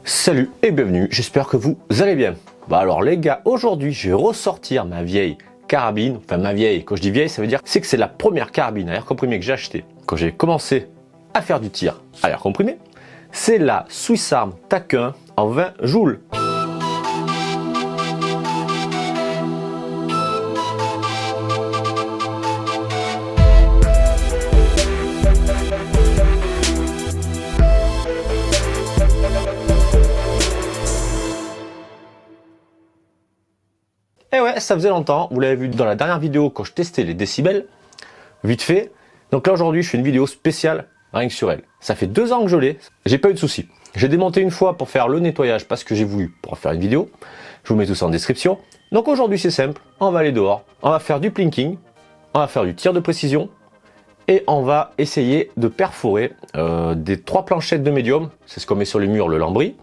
Salut et bienvenue, j'espère que vous allez bien. Bah alors les gars, aujourd'hui je vais ressortir ma vieille carabine, enfin ma vieille, quand je dis vieille ça veut dire que c'est la première carabine à air comprimé que j'ai acheté quand j'ai commencé à faire du tir à air comprimé. C'est la Swiss Arm TAC 1 en 20 joules. Et ouais, ça faisait longtemps, vous l'avez vu dans la dernière vidéo quand je testais les décibels, vite fait. Donc là aujourd'hui je fais une vidéo spéciale rien que sur elle. Ça fait 2 ans que je l'ai, j'ai pas eu de soucis. J'ai démonté une fois pour faire le nettoyage parce que j'ai voulu pour faire une vidéo. Je vous mets tout ça en description. Donc aujourd'hui c'est simple, on va aller dehors, on va faire du plinking, on va faire du tir de précision et on va essayer de perforer des 3 planchettes de médium, c'est ce qu'on met sur les murs, le lambris,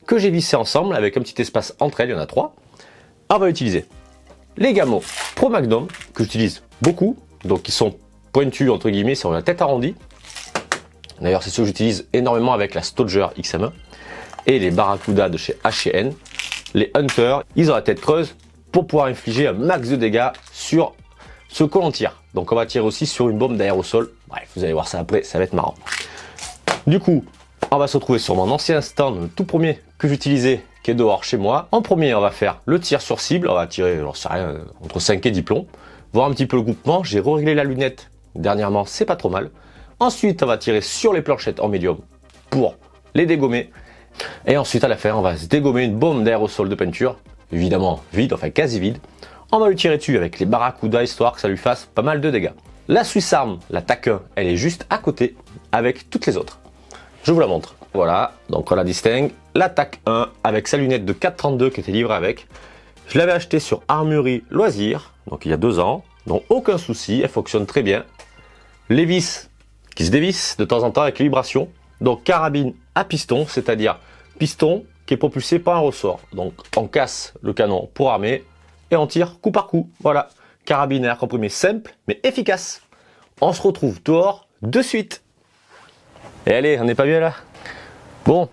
que j'ai vissé ensemble avec un petit espace entre elles, il y en a 3. On va utiliser les Gamo Pro Magnum que j'utilise beaucoup, donc qui sont pointus entre guillemets, sur la tête arrondie. D'ailleurs c'est ceux que j'utilise énormément avec la Stodger XM1 et les Barracuda de chez H&N. Les Hunter, ils ont la tête creuse pour pouvoir infliger un max de dégâts sur ce que l'on tire. Donc on va tirer aussi sur une bombe d'aérosol. Bref, vous allez voir ça après, ça va être marrant. Du coup, on va se retrouver sur mon ancien stand, le tout premier que j'utilisais, qui est dehors chez moi. En premier, on va faire le tir sur cible. On va tirer, j'en sais rien, entre 5 et 10 plombs. Voir un petit peu le groupement. J'ai réglé la lunette dernièrement, c'est pas trop mal. Ensuite, on va tirer sur les planchettes en médium pour les dégommer. Et ensuite, à la fin, on va se dégommer une bombe d'aérosol de peinture. Évidemment vide, enfin quasi vide. On va lui tirer dessus avec les Barracuda, histoire que ça lui fasse pas mal de dégâts. La Swiss Arm, la TAC 1, elle est juste à côté avec toutes les autres. Je vous la montre. Voilà, donc on la distingue. La TAC 1 avec sa lunette de 4,32 qui était livrée avec. Je l'avais acheté sur Armurerie Loisirs, donc il y a 2 ans. Donc aucun souci, elle fonctionne très bien. Les vis qui se dévissent de temps en temps avec les vibrations. Donc carabine à piston, c'est-à-dire piston qui est propulsé par un ressort. Donc on casse le canon pour armer et on tire coup par coup. Voilà, carabine à air comprimé simple mais efficace. On se retrouve dehors de suite. Et allez, on n'est pas bien là? Bon,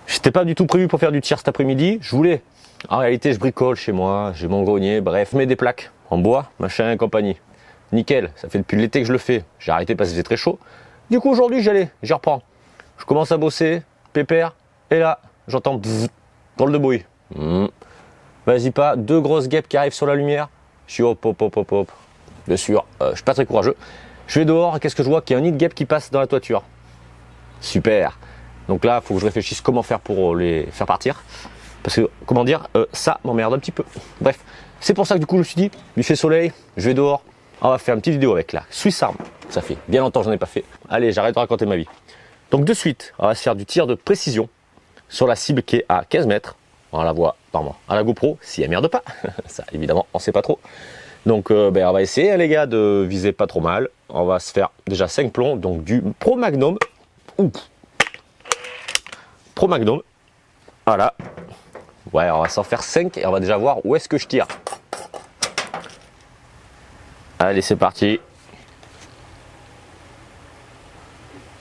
j'étais pas du tout prévu pour faire du tir cet après-midi. Je voulais. En réalité, je bricole chez moi, j'ai mon grenier, bref, mets des plaques en bois, machin et compagnie. Nickel, ça fait depuis l'été que je le fais. J'ai arrêté parce que c'était très chaud. Du coup, aujourd'hui, j'y reprends. Je commence à bosser, pépère, et là, j'entends drôle de bruit. Vas-y pas, 2 grosses guêpes qui arrivent sur la lumière. Je suis hop. Bien sûr, je suis pas très courageux. Je vais dehors, et qu'est-ce que je vois? Qu'il y a un nid de guêpes qui passe dans la toiture. Super. Donc là, il faut que je réfléchisse comment faire pour les faire partir. Parce que, comment dire, ça m'emmerde un petit peu. Bref, c'est pour ça que du coup, je me suis dit, il fait soleil, je vais dehors. On va faire une petite vidéo avec la Swiss Arm. Ça fait bien longtemps que j'en ai pas fait. Allez, j'arrête de raconter ma vie. Donc de suite, on va se faire du tir de précision sur la cible qui est à 15 mètres. On la voit normalement à la GoPro, si elle merde pas. Ça, évidemment, on sait pas trop. Donc, on va essayer, les gars, de viser pas trop mal. On va se faire déjà 5 plombs, donc du Pro Magnum. Ouh. Pro Magnum. Voilà. Ouais, on va s'en faire 5 et on va déjà voir où est-ce que je tire. Allez, c'est parti.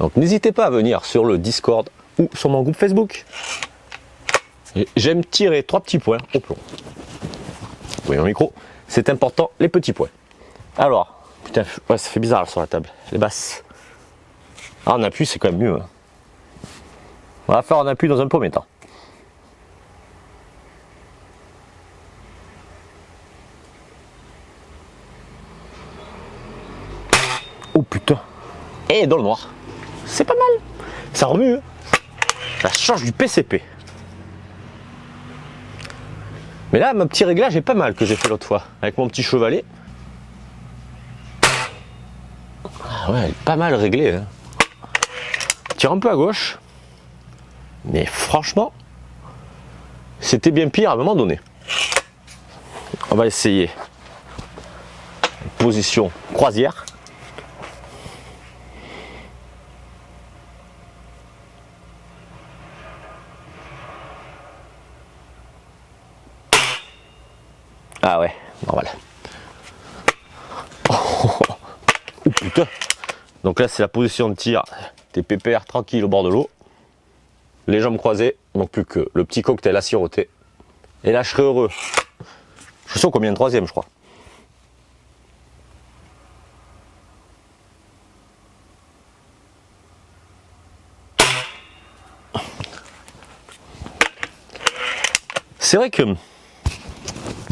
Donc n'hésitez pas à venir sur le Discord ou sur mon groupe Facebook. J'aime tirer 3 petits points au plomb. Vous voyez mon micro, c'est important, les petits points. Alors, putain, ouais, ça fait bizarre là, sur la table, les basses. Ah, en appui, c'est quand même mieux. Hein. On va faire en appui dans un premier temps. Oh putain. Et dans le noir. C'est pas mal. Ça remue. Hein. Ça change du PCP. Mais là, mon petit réglage est pas mal que j'ai fait l'autre fois. Avec mon petit chevalet. Ah ouais, pas mal réglé. Hein. Tire un peu à gauche. Mais franchement, c'était bien pire à un moment donné. On va essayer. Position croisière. Ah ouais, normal. Oh putain. Donc là c'est la position de tir. T'es pépère, tranquille au bord de l'eau. les jambes croisées, il manque plus que le petit cocktail à siroter. Et là je serai heureux. Je suis au combien de troisième je crois. C'est vrai que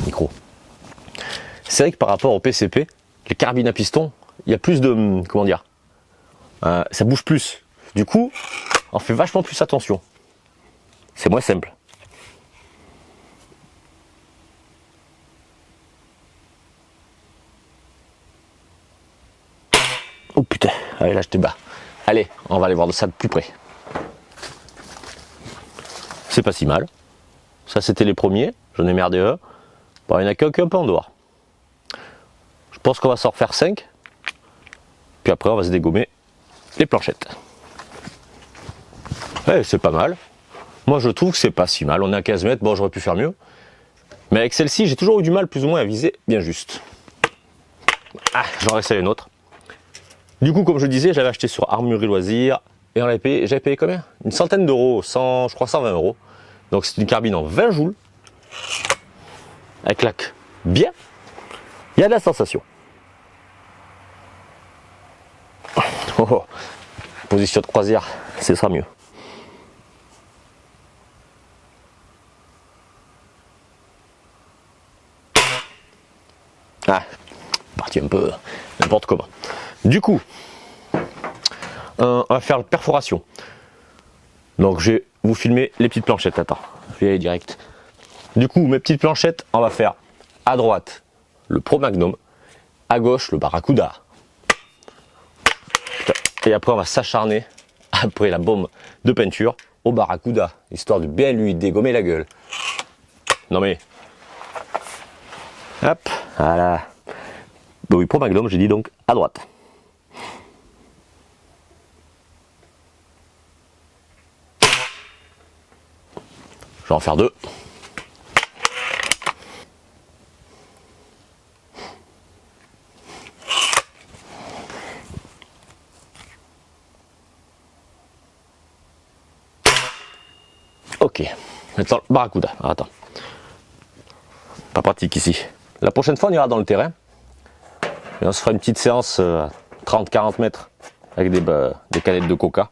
micro. C'est vrai que par rapport au PCP, les carabines à piston, il y a plus de comment dire, ça bouge plus. Du coup, on fait vachement plus attention. C'est moins simple. Oh putain, allez là je te bats. Allez, on va aller voir de ça de plus près. C'est pas si mal. Ça c'était les premiers, j'en ai merdé un. Bon, il n'y en a qu'un peu en dehors. Je pense qu'on va s'en refaire 5. Puis après on va se dégommer les planchettes. Ouais, c'est pas mal. Moi je trouve que c'est pas si mal. On est à 15 mètres, bon j'aurais pu faire mieux. Mais avec celle-ci, j'ai toujours eu du mal plus ou moins à viser bien juste. Ah, j'en restais une autre. Du coup, comme je disais, j'avais acheté sur Armurerie Loisirs. Et on l'avait payé, j'avais payé combien? Une centaine d'euros, je crois 120 euros. Donc c'est une carbine en 20 joules. Elle claque bien. Il y a de la sensation. Oh, position de croisière, ce sera mieux. Ah, parti un peu n'importe comment. Du coup, on va faire la perforation. Donc je vais vous filmer les petites planchettes. Attends, je vais y aller direct. Du coup, mes petites planchettes, on va faire à droite le Pro Magnum, à gauche le Barracuda. Et après, on va s'acharner après la bombe de peinture au Barracuda, histoire de bien lui dégommer la gueule. Non mais, hop, voilà. Bah oui, Pro Magnum, j'ai dit donc à droite. Je vais en faire 2. Ok, maintenant le Barracuda. Alors, attends, pas pratique ici. La prochaine fois on ira dans le terrain et on se fera une petite séance 30-40 mètres avec des canettes de coca.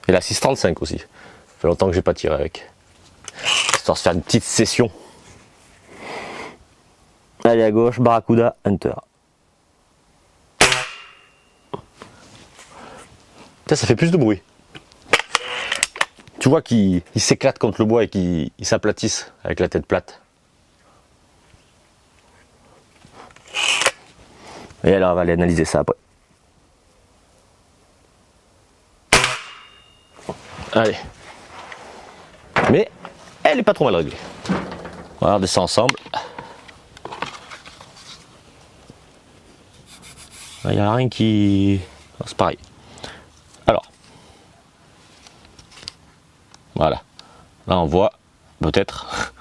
Et la 635 aussi. Ça fait longtemps que j'ai pas tiré avec. Histoire de se faire une petite session. Allez à gauche, Barracuda, Hunter. Ça fait plus de bruit. Tu vois qu'il s'éclate contre le bois et qu'il s'aplatisse avec la tête plate. Et alors on va aller analyser ça après. Allez. Mais elle est pas trop mal réglée. On va regarder ça ensemble. Il n'y a rien qui... C'est pareil. Alors. Voilà. Là on voit peut-être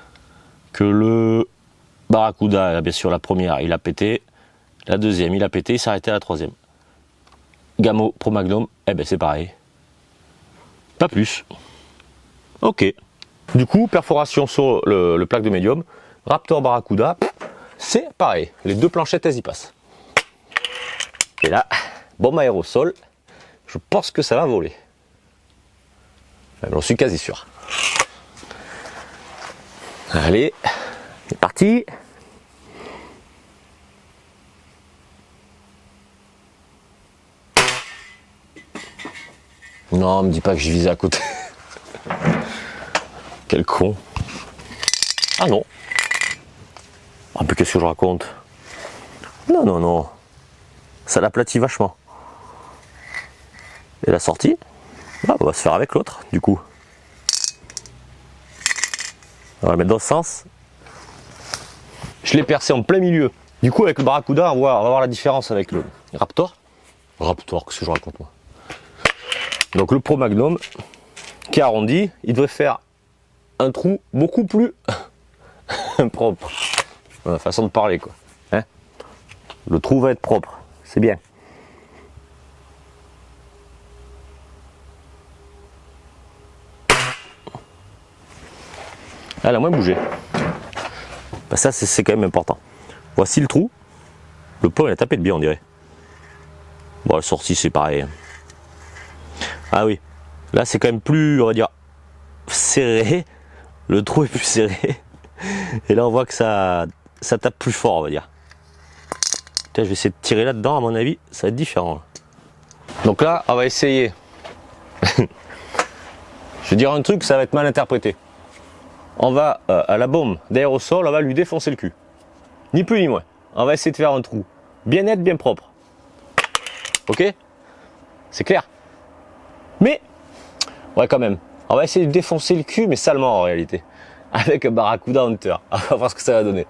que le Barracuda, bien sûr la première il a pété. La deuxième il a pété, il s'est arrêté à la troisième. Gamo Pro Magnum, eh ben c'est pareil. Pas plus. Ok. Du coup, perforation sur le plaque de médium. Raptor Barracuda, c'est pareil. Les deux planchettes, elles y passent. Et là, bombe aérosol. Je pense que ça va voler. J'en suis quasi sûr. Allez, c'est parti. Non, me dis pas que je visais à côté. Quel con. Ah non. Ah mais qu'est-ce que je raconte? Non, non, non. Ça l'aplatit vachement. Et la sortie, ah, on va se faire avec l'autre, du coup. On va la mettre dans ce sens. Je l'ai percé en plein milieu. Du coup, avec le Barracuda, on va voir la différence avec le Raptor. Raptor, qu'est-ce que je raconte moi? Donc le Pro Magnum, qui est arrondi, il devrait faire un trou beaucoup plus propre. Façon de parler quoi. Hein, le trou va être propre, c'est bien. Elle a moins bougé. Bah ça c'est quand même important. Voici le trou. Le plomb il a tapé de bien on dirait. Bon la sortie c'est pareil. Ah oui, là c'est quand même plus, on va dire, serré. Le trou est plus serré. Et là on voit que ça tape plus fort on va dire. Tiens, je vais essayer de tirer là-dedans à mon avis, ça va être différent. Donc là on va essayer. Je vais dire un truc, ça va être mal interprété. On va à la bombe d'aérosol, on va lui défoncer le cul. Ni plus ni moins. On va essayer de faire un trou bien net, bien propre. Ok? C'est clair? Mais, ouais quand même. On va essayer de défoncer le cul, mais salement en réalité. Avec un Barracuda Hunter. On va voir ce que ça va donner.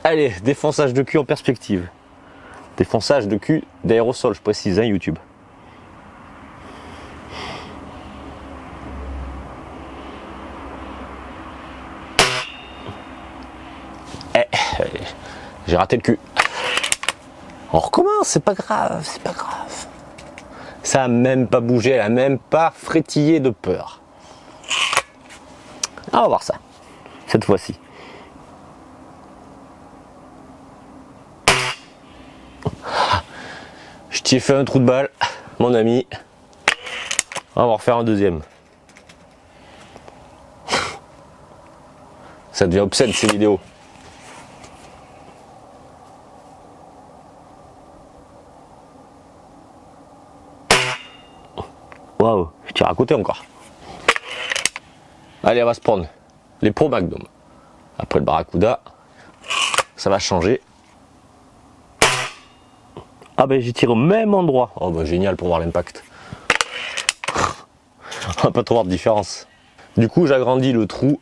Allez, défonçage de cul en perspective. Défonçage de cul d'aérosol, je précise, hein, YouTube. J'ai raté le cul. On recommence, c'est pas grave, c'est pas grave. Ça a même pas bougé, elle a même pas frétillé de peur. On va voir ça, cette fois-ci. Je t'y ai fait un trou de balle, mon ami. On va en refaire un deuxième. Ça devient obscène ces vidéos. Waouh, je tire à côté encore. Allez, on va se prendre les Pro Magnum. Après le Barracuda, ça va changer. Ah ben j'y tire au même endroit. Oh ben génial pour voir l'impact. On va pas trop voir de différence. Du coup, j'agrandis le trou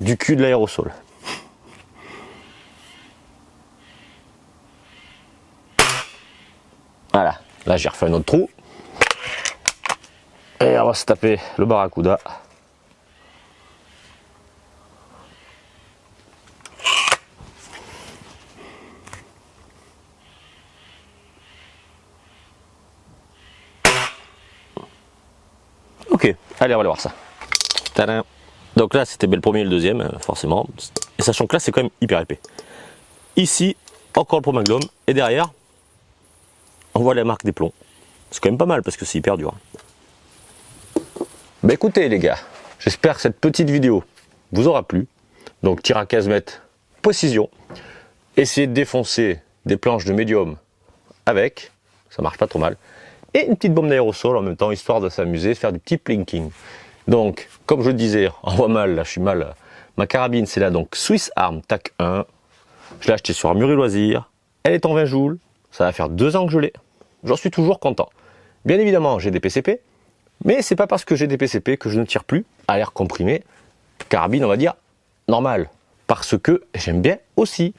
du cul de l'aérosol. Voilà, là j'ai refait un autre trou. Et on va se taper le Barracuda. Ok, allez on va aller voir ça. Tadam. Donc là c'était le premier et le deuxième, forcément. Et sachant que là c'est quand même hyper épais. Ici, encore le Pro Magnum. Et derrière, on voit la marque des plombs. C'est quand même pas mal parce que c'est hyper dur. Bah écoutez les gars, j'espère que cette petite vidéo vous aura plu. Donc tir à 15 mètres, précision. Essayez de défoncer des planches de médium avec, ça marche pas trop mal. Et une petite bombe d'aérosol en même temps, histoire de s'amuser, de faire du petit plinking. Donc, comme je le disais, on voit mal, là je suis mal. Ma carabine c'est là donc Swiss Arm Tac 1. Je l'ai acheté sur Armurerie Loisirs. Elle est en 20 joules. Ça va faire 2 ans que je l'ai. J'en suis toujours content. Bien évidemment, j'ai des PCP. Mais c'est pas parce que j'ai des PCP que je ne tire plus à l'air comprimé. Carabine, on va dire, normale. Parce que j'aime bien aussi.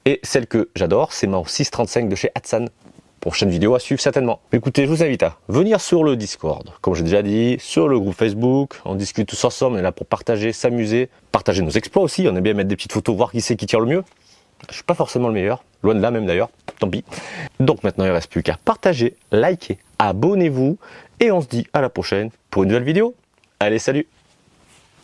Et celle que j'adore, c'est mon 635 de chez Hatsan. Prochaine vidéo à suivre certainement. Écoutez, je vous invite à venir sur le Discord, comme j'ai déjà dit, sur le groupe Facebook. On discute tous ensemble, on est là pour partager, s'amuser, partager nos exploits aussi. On aime bien mettre des petites photos, voir qui c'est qui tire le mieux. Je suis pas forcément le meilleur, loin de là même d'ailleurs, tant pis. Donc maintenant il ne reste plus qu'à partager, liker, abonnez-vous et on se dit à la prochaine pour une nouvelle vidéo. Allez, salut!